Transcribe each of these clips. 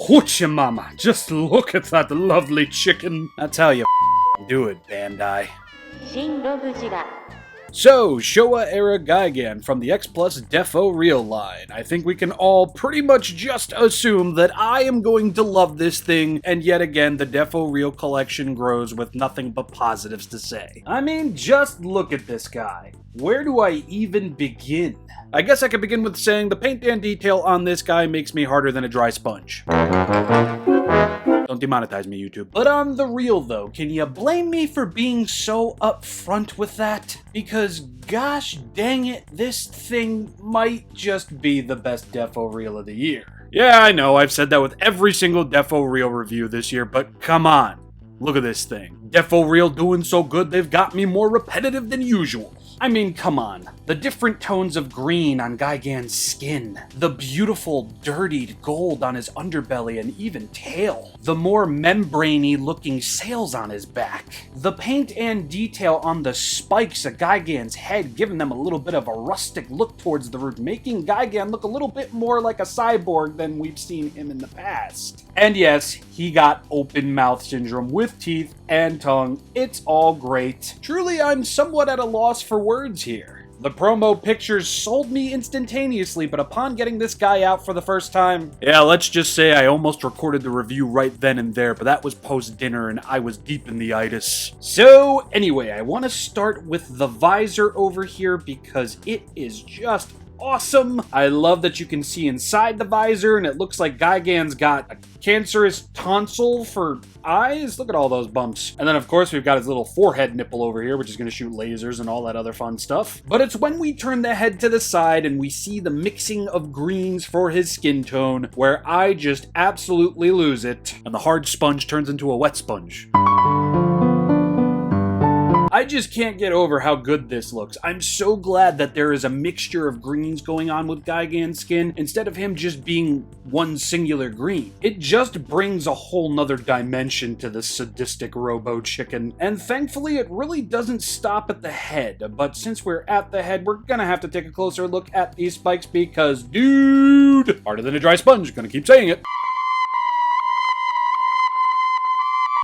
Hoochie mama, just look at that lovely chicken. That's how you do it, Bandai. ShinRobjira. So, Showa-era Gigan from the X Plus DefoReal line. I think we can all pretty much just assume that I am going to love this thing, and yet again, the DefoReal collection grows with nothing but positives to say. I mean, just look at this guy. Where do I even begin? I guess I could begin with saying the paint and detail on this guy makes me harder than a dry sponge. Don't demonetize me, YouTube. But on the real though, can you blame me for being so upfront with that? Because gosh dang it, this thing might just be the best DefoReal of the year. Yeah, I know, I've said that with every single DefoReal review this year, but come on. Look at this thing. DefoReal doing so good, they've got me more repetitive than usual. I mean, come on. The different tones of green on Gigan's skin, the beautiful dirtied gold on his underbelly and even tail, the more membraney looking sails on his back, the paint and detail on the spikes of Gigan's head, giving them a little bit of a rustic look towards the root, making Gigan look a little bit more like a cyborg than we've seen him in the past. And yes, he got open mouth syndrome with teeth and tongue. It's all great. Truly, I'm somewhat at a loss for words here. The promo pictures sold me instantaneously, but upon getting this guy out for the first time, yeah, let's just say I almost recorded the review right then and there, but that was post-dinner and I was deep in the itis. So anyway, I want to start with the visor over here because it is just awesome. I love that you can see inside the visor, and it looks like Gigan's got a cancerous tonsil for eyes. Look at all those bumps. And then, of course, we've got his little forehead nipple over here, which is going to shoot lasers and all that other fun stuff. But it's when we turn the head to the side and we see the mixing of greens for his skin tone where I just absolutely lose it, and the hard sponge turns into a wet sponge. I just can't get over how good this looks. I'm so glad that there is a mixture of greens going on with Gigan's skin instead of him just being one singular green. It just brings a whole nother dimension to this sadistic ROBO-CHICKEN, and thankfully it really doesn't stop at the head. But since we're at the head, we're gonna have to take a closer look at these spikes because, dude, harder than a dry sponge, gonna keep saying it.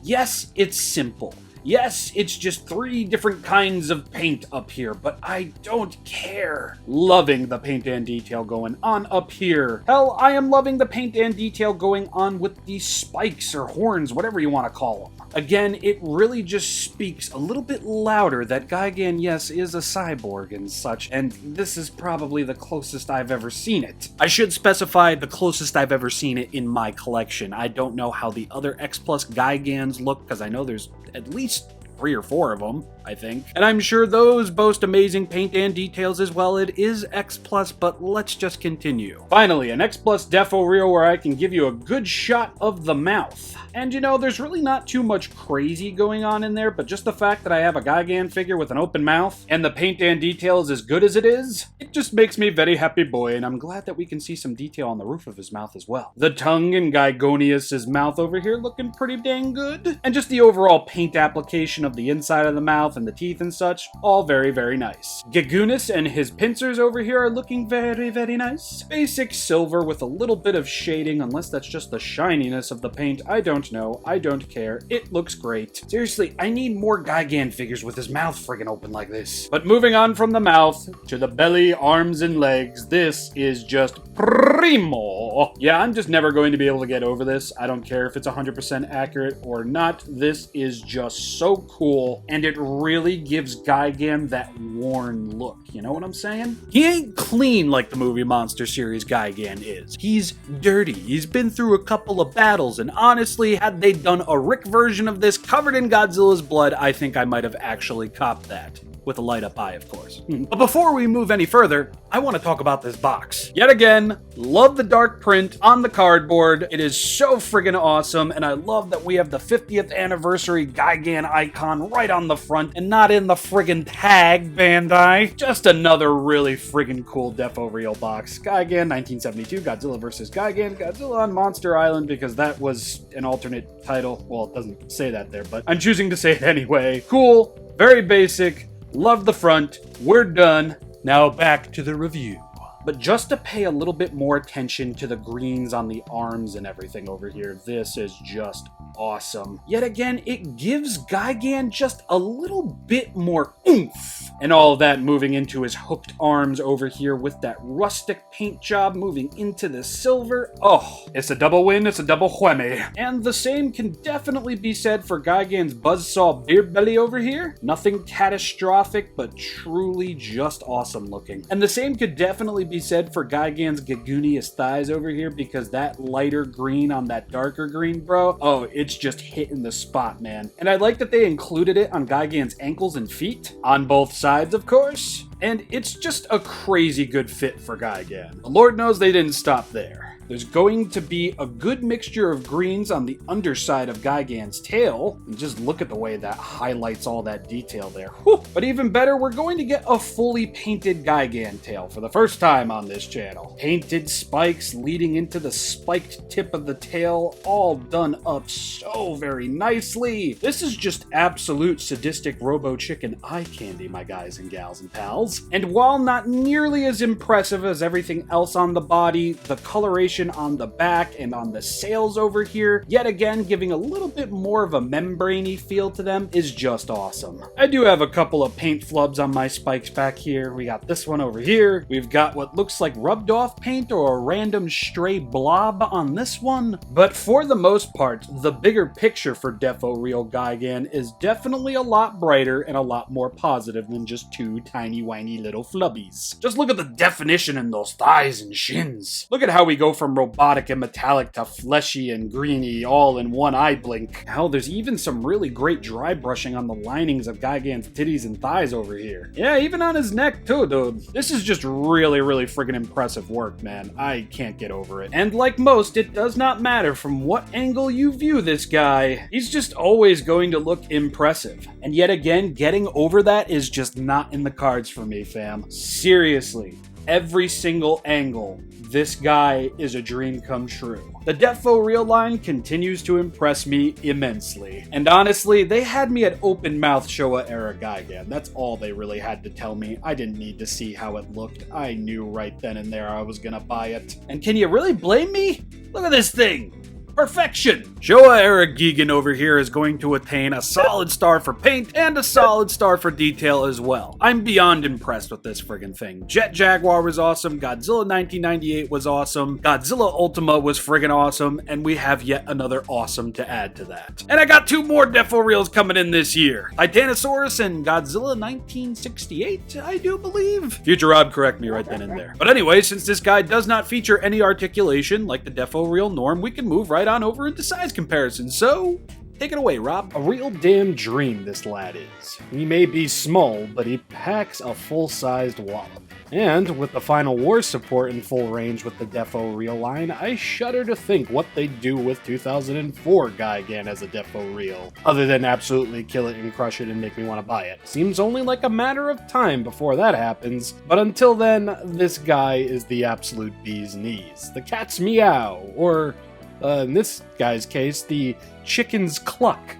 Yes, it's simple. Yes, it's just 3 different kinds of paint up here, but I don't care. Loving the paint and detail going on up here. Hell, I am loving the paint and detail going on with these spikes or horns, whatever you want to call them. Again, it really just speaks a little bit louder that Gigan, yes, is a cyborg and such, and this is probably the closest I've ever seen it. I should specify the closest I've ever seen it in my collection. I don't know how the other X Plus Gigans look, because I know there's at least 3 or 4 of them, I think. And I'm sure those boast amazing paint and details as well. It is X Plus, but let's just continue. Finally, an X Plus DefoReal where I can give you a good shot of the mouth. And you know, there's really not too much crazy going on in there, but just the fact that I have a Gigan figure with an open mouth, and the paint and detail is as good as it is, it just makes me very happy boy, and I'm glad that we can see some detail on the roof of his mouth as well. The tongue in Gigonius's mouth over here looking pretty dang good, and just the overall paint application of the inside of the mouth and the teeth and such, all very, very nice. Gigunus and his pincers over here are looking very, very nice. Basic silver with a little bit of shading, unless that's just the shininess of the paint, I don't know, I don't care, it looks great. Seriously, I need more Gigan figures with his mouth friggin' open like this. But moving on from the mouth to the belly, arms, and legs, this is just primo. Yeah, I'm just never going to be able to get over this. I don't care if it's 100% accurate or not. This is just so cool, and it really gives Gigan that worn look. You know what I'm saying? He ain't clean like the movie Monster Series Gigan is. He's dirty. He's been through a couple of battles, and honestly, had they done a Rick version of this covered in Godzilla's blood, I think I might have actually copped that. With a light up eye, of course. But before we move any further, I want to talk about this box. Yet again, love the dark print on the cardboard. It is so friggin' awesome, and I love that we have the 50th anniversary Gigan icon right on the front and not in the friggin' tag, Bandai. Just another really friggin' cool DefoReal box. Gigan 1972, Godzilla vs. Gigan, Godzilla on Monster Island, because that was an alternate title. Well, it doesn't say that there, but I'm choosing to say it anyway. Cool, very basic. Love the front. We're done. Now back to the review. But just to pay a little bit more attention to the greens on the arms and everything over here, this is just awesome. Yet again, it gives Gigan just a little bit more oomph. And all of that moving into his hooked arms over here with that rustic paint job moving into the silver. Oh, it's a double win, it's a double whammy. And the same can definitely be said for Gigan's buzzsaw beard belly over here. Nothing catastrophic, but truly just awesome looking. And the same could definitely be said for Gigan's gagunious thighs over here, because that lighter green on that darker green, bro, oh, it's just hitting the spot, man. And I like that they included it on Gigan's ankles and feet, on both sides, of course. And it's just a crazy good fit for Gigan. Lord knows they didn't stop there. There's going to be a good mixture of greens on the underside of Gigan's tail. And just look at the way that highlights all that detail there. Whew. But even better, we're going to get a fully painted Gigan tail for the first time on this channel. Painted spikes leading into the spiked tip of the tail, all done up so very nicely. This is just absolute sadistic ROBO-CHICKEN eye candy, my guys and gals and pals. And while not nearly as impressive as everything else on the body, the coloration on the back and on the sails over here, yet again giving a little bit more of a membraney feel to them, is just awesome. I do have a couple of paint flubs on my spikes back here. We got this one over here. We've got what looks like rubbed off paint or a random stray blob on this one. But for the most part, the bigger picture for DefoReal Gigan is definitely a lot brighter and a lot more positive than just two tiny whiny little flubbies. Just look at the definition in those thighs and shins. Look at how we go from robotic and metallic to fleshy and greeny all in one eye blink. Hell, there's even some really great dry brushing on the linings of Gigan's titties and thighs over here. Yeah, even on his neck too, dude. This is just really friggin' impressive work, man. I can't get over it. And like most, it does not matter from what angle you view this guy. He's just always going to look impressive. And yet again, getting over that is just not in the cards for me, fam. Seriously. Every single angle, this guy is a dream come true. The DefoReal line continues to impress me immensely. And honestly, they had me at open mouth Showa era Gigan. That's all they really had to tell me. I didn't need to see how it looked. I knew right then and there I was gonna buy it. And can you really blame me? Look at this thing! Perfection! Showa era Gigan over here is going to attain a solid star for paint and a solid star for detail as well. I'm beyond impressed with this friggin' thing. Jet Jaguar was awesome, Godzilla 1998 was awesome, Godzilla Ultima was friggin' awesome, and we have yet another awesome to add to that. And I got two more DefoReals coming in this year. Titanosaurus and Godzilla 1968, I do believe. Future Rob, correct me right then and there. But anyway, since this guy does not feature any articulation like the DefoReal norm, we can move right on over into size comparison, so take it away, Rob. A real damn dream this lad is. He may be small, but he packs a full-sized wallop. And with the Final Wars support in full range with the DefoReal line, I shudder to think what they'd do with 2004 Gigan as a DefoReal, other than absolutely kill it and crush it and make me want to buy it. Seems only like a matter of time before that happens, but until then, this guy is the absolute bee's knees. The cat's meow, or in this guy's case, the chicken's cluck.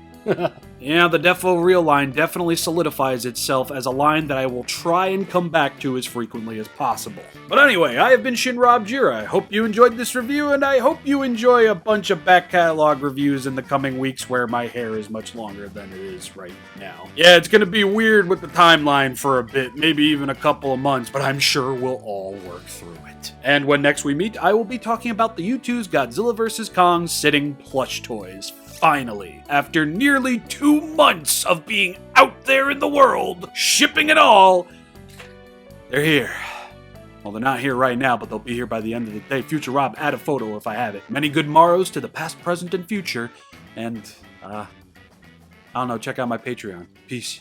Yeah, the DefoReal line definitely solidifies itself as a line that I will try and come back to as frequently as possible. But anyway, I have been ShinRobjira. I hope you enjoyed this review, and I hope you enjoy a bunch of back catalog reviews in the coming weeks where my hair is much longer than it is right now. Yeah, it's gonna be weird with the timeline for a bit, maybe even a couple of months, but I'm sure we'll all work through it. And when next we meet, I will be talking about the U2's Godzilla vs. Kong sitting plush toys. Finally, after nearly 2 months of being out there in the world, shipping it all, they're here. Well, they're not here right now, but they'll be here by the end of the day. Future Rob, add a photo if I have it. Many good morrows to the past, present, and future. And, I don't know, check out my Patreon. Peace.